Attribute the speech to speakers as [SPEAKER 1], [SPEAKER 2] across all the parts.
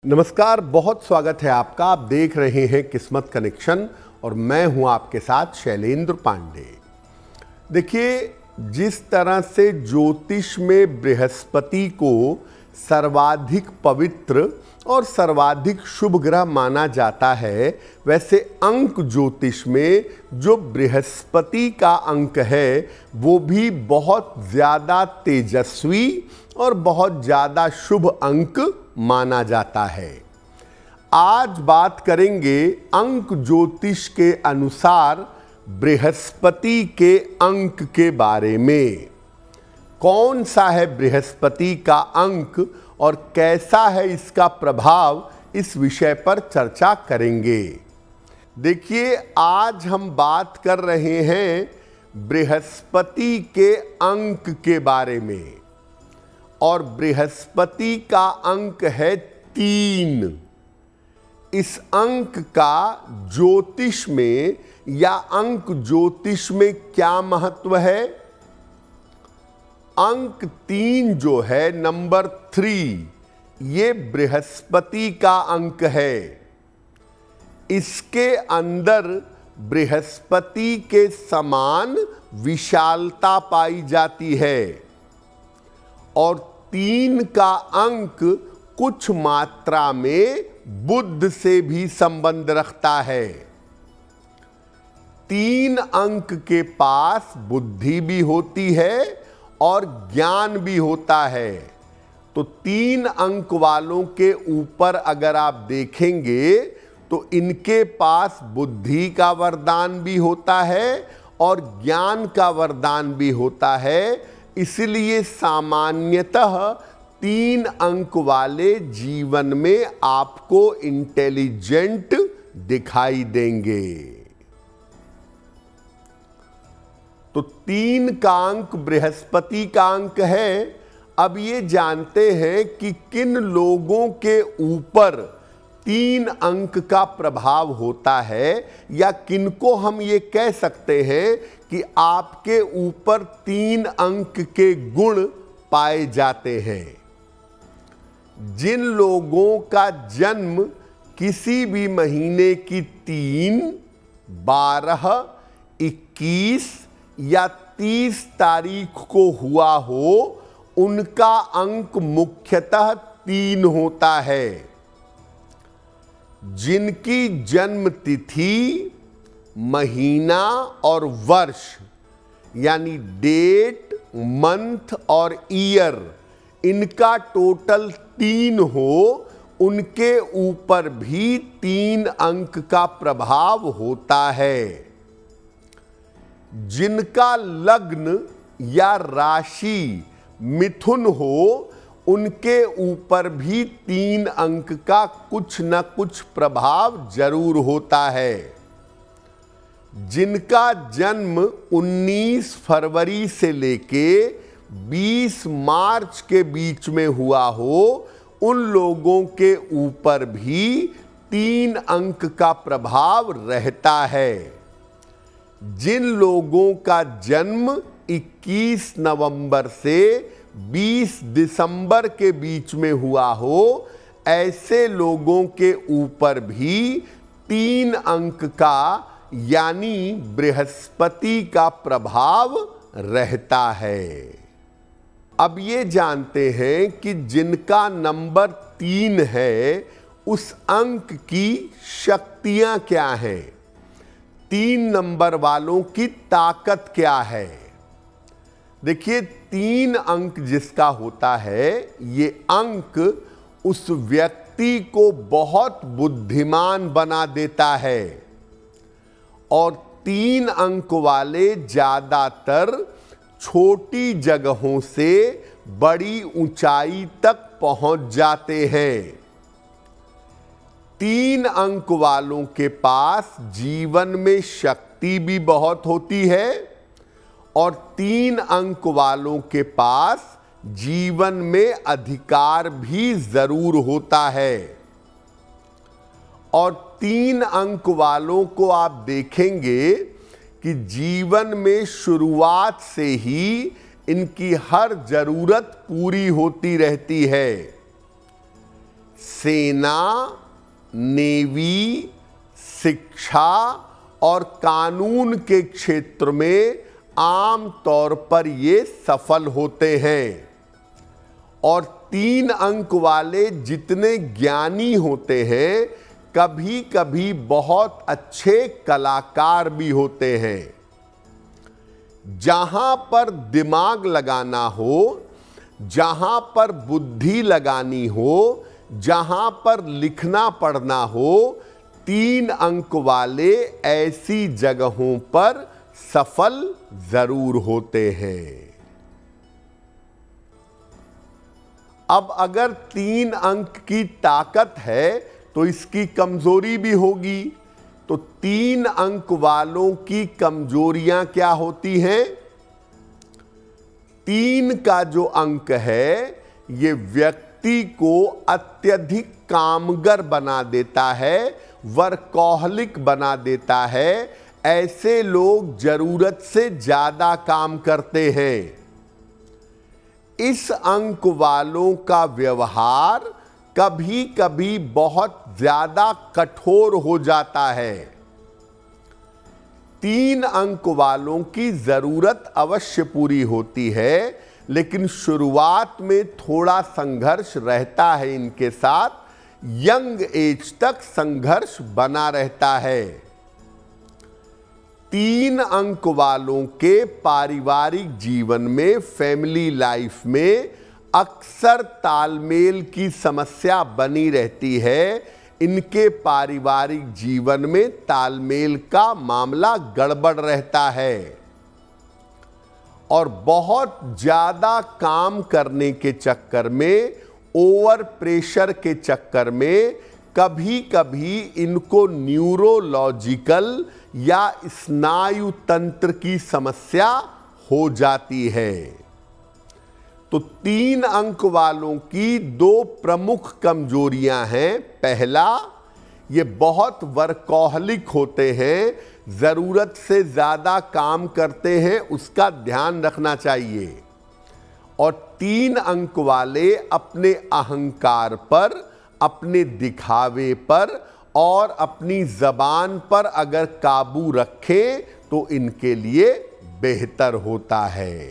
[SPEAKER 1] नमस्कार, बहुत स्वागत है आपका। आप देख रहे हैं किस्मत कनेक्शन और मैं हूं आपके साथ शैलेंद्र पांडे। देखिए, जिस तरह से ज्योतिष में बृहस्पति को सर्वाधिक पवित्र और सर्वाधिक शुभ ग्रह माना जाता है, वैसे अंक ज्योतिष में जो बृहस्पति का अंक है वो भी बहुत ज़्यादा तेजस्वी और बहुत ज़्यादा शुभ अंक माना जाता है। आज बात करेंगे अंक ज्योतिष के अनुसार बृहस्पति के अंक के बारे में। कौन सा है बृहस्पति का अंक और कैसा है इसका प्रभाव, इस विषय पर चर्चा करेंगे। देखिए, आज हम बात कर रहे हैं बृहस्पति के अंक के बारे में और बृहस्पति का अंक है 3। इस अंक का ज्योतिष में या अंक ज्योतिष में क्या महत्व है? अंक 3 जो है, नंबर 3, ये बृहस्पति का अंक है। इसके अंदर बृहस्पति के समान विशालता पाई जाती है और 3 का अंक कुछ मात्रा में बुध से भी संबंध रखता है। 3 अंक के पास बुद्धि भी होती है और ज्ञान भी होता है। तो 3 अंक वालों के ऊपर अगर आप देखेंगे तो इनके पास बुद्धि का वरदान भी होता है और ज्ञान का वरदान भी होता है। इसलिए सामान्यतः 3 अंक वाले जीवन में आपको इंटेलिजेंट दिखाई देंगे। तो 3 का अंक बृहस्पति का अंक है। अब ये जानते हैं कि किन लोगों के ऊपर 3 अंक का प्रभाव होता है, या किनको हम ये कह सकते हैं कि आपके ऊपर 3 अंक के गुण पाए जाते हैं। जिन लोगों का जन्म किसी भी महीने की 3, 12, 21 या 30 तारीख को हुआ हो, उनका अंक मुख्यतः 3 होता है। जिनकी जन्म तिथि, महीना और वर्ष यानी डेट, मंथ और ईयर, इनका टोटल 3 हो, उनके ऊपर भी 3 अंक का प्रभाव होता है। जिनका लग्न या राशि मिथुन हो, उनके ऊपर भी 3 अंक का कुछ न कुछ प्रभाव जरूर होता है। जिनका जन्म 19 फरवरी से लेके 20 मार्च के बीच में हुआ हो, उन लोगों के ऊपर भी 3 अंक का प्रभाव रहता है। जिन लोगों का जन्म 21 नवंबर से 20 दिसंबर के बीच में हुआ हो, ऐसे लोगों के ऊपर भी 3 अंक का यानी बृहस्पति का प्रभाव रहता है। अब ये जानते हैं कि जिनका नंबर 3 है, उस अंक की शक्तियां क्या हैं, 3 नंबर वालों की ताकत क्या है। देखिए, 3 अंक जिसका होता है, ये अंक उस व्यक्ति को बहुत बुद्धिमान बना देता है और 3 अंक वाले ज्यादातर छोटी जगहों से बड़ी ऊंचाई तक पहुंच जाते हैं। 3 अंक वालों के पास जीवन में शक्ति भी बहुत होती है और 3 अंक वालों के पास जीवन में अधिकार भी जरूर होता है। और 3 अंक वालों को आप देखेंगे कि जीवन में शुरुआत से ही इनकी हर जरूरत पूरी होती रहती है। सेना, नेवी, शिक्षा और कानून के क्षेत्र में आम तौर पर ये सफल होते हैं। और 3 अंक वाले जितने ज्ञानी होते हैं, कभी कभी बहुत अच्छे कलाकार भी होते हैं। जहां पर दिमाग लगाना हो, जहां पर बुद्धि लगानी हो, जहां पर लिखना पढ़ना हो, 3 अंक वाले ऐसी जगहों पर सफल जरूर होते हैं। अब अगर 3 अंक की ताकत है तो इसकी कमजोरी भी होगी। तो 3 अंक वालों की कमजोरियां क्या होती हैं? 3 का जो अंक है ये व्यक्ति को अत्यधिक कामगर बना देता है, वर्कहोलिक बना देता है। ऐसे लोग जरूरत से ज्यादा काम करते हैं। इस अंक वालों का व्यवहार कभी कभी बहुत ज्यादा कठोर हो जाता है। 3 अंक वालों की जरूरत अवश्य पूरी होती है, लेकिन शुरुआत में थोड़ा संघर्ष रहता है इनके साथ। यंग एज तक संघर्ष बना रहता है। 3 अंक वालों के पारिवारिक जीवन में, फैमिली लाइफ में अक्सर तालमेल की समस्या बनी रहती है। इनके पारिवारिक जीवन में तालमेल का मामला गड़बड़ रहता है और बहुत ज्यादा काम करने के चक्कर में, ओवर प्रेशर के चक्कर में कभी कभी इनको न्यूरोलॉजिकल या स्नायु तंत्र की समस्या हो जाती है। तो 3 अंक वालों की 2 प्रमुख कमजोरियां हैं। पहला, ये बहुत वर्कहोलिक होते हैं, जरूरत से ज्यादा काम करते हैं, उसका ध्यान रखना चाहिए। और 3 अंक वाले अपने अहंकार पर, अपने दिखावे पर और अपनी जबान पर अगर काबू रखें तो इनके लिए बेहतर होता है।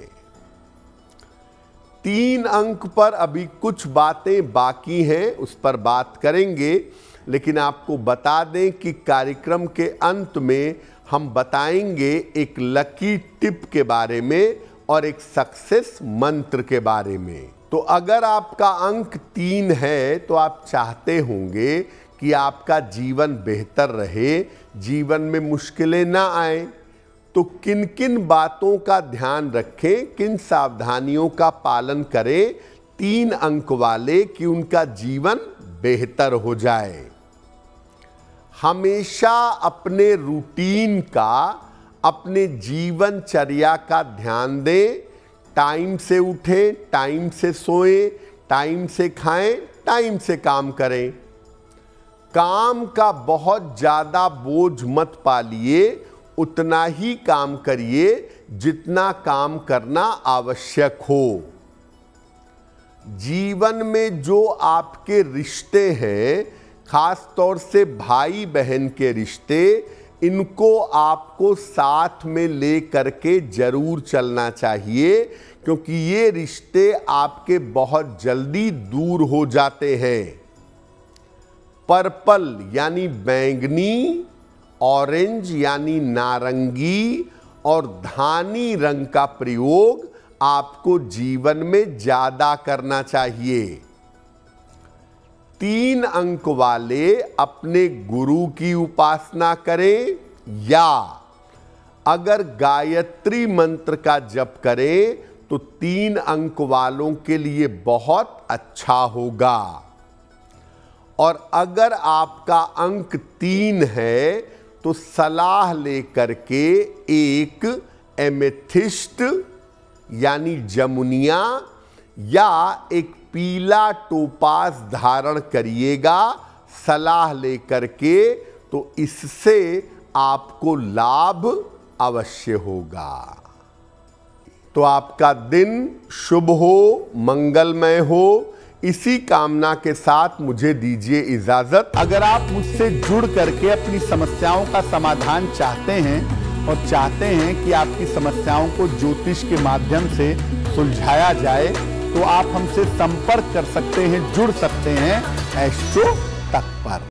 [SPEAKER 1] 3 अंक पर अभी कुछ बातें बाकी हैं, उस पर बात करेंगे। लेकिन आपको बता दें कि कार्यक्रम के अंत में हम बताएंगे एक लकी टिप के बारे में और एक सक्सेस मंत्र के बारे में। तो अगर आपका अंक 3 है तो आप चाहते होंगे कि आपका जीवन बेहतर रहे, जीवन में मुश्किलें ना आए। तो किन किन बातों का ध्यान रखें, किन सावधानियों का पालन करें 3 अंक वाले कि उनका जीवन बेहतर हो जाए। हमेशा अपने रूटीन का, अपने जीवनचर्या का ध्यान दें। टाइम से उठें, टाइम से सोएं, टाइम से खाएं, टाइम से काम करें। काम का बहुत ज्यादा बोझ मत पालिए, उतना ही काम करिए जितना काम करना आवश्यक हो। जीवन में जो आपके रिश्ते हैं, खास तौर से भाई बहन के रिश्ते, इनको आपको साथ में ले करके जरूर चलना चाहिए, क्योंकि ये रिश्ते आपके बहुत जल्दी दूर हो जाते हैं। पर्पल यानी बैंगनी, ऑरेंज यानी नारंगी और धानी रंग का प्रयोग आपको जीवन में ज्यादा करना चाहिए। 3 अंक वाले अपने गुरु की उपासना करें या अगर गायत्री मंत्र का जप करें तो 3 अंक वालों के लिए बहुत अच्छा होगा। और अगर आपका अंक 3 है तो सलाह लेकर के एक एमेथिस्ट यानी जमुनिया या एक पीला टोपाज धारण करिएगा सलाह लेकर के, तो इससे आपको लाभ अवश्य होगा। तो आपका दिन शुभ हो, मंगलमय हो, इसी कामना के साथ मुझे दीजिए इजाजत।
[SPEAKER 2] अगर आप मुझसे जुड़ करके अपनी समस्याओं का समाधान चाहते हैं और चाहते हैं कि आपकी समस्याओं को ज्योतिष के माध्यम से सुलझाया जाए, तो आप हमसे संपर्क कर सकते हैं, जुड़ सकते हैं एस्ट्रो तक पर।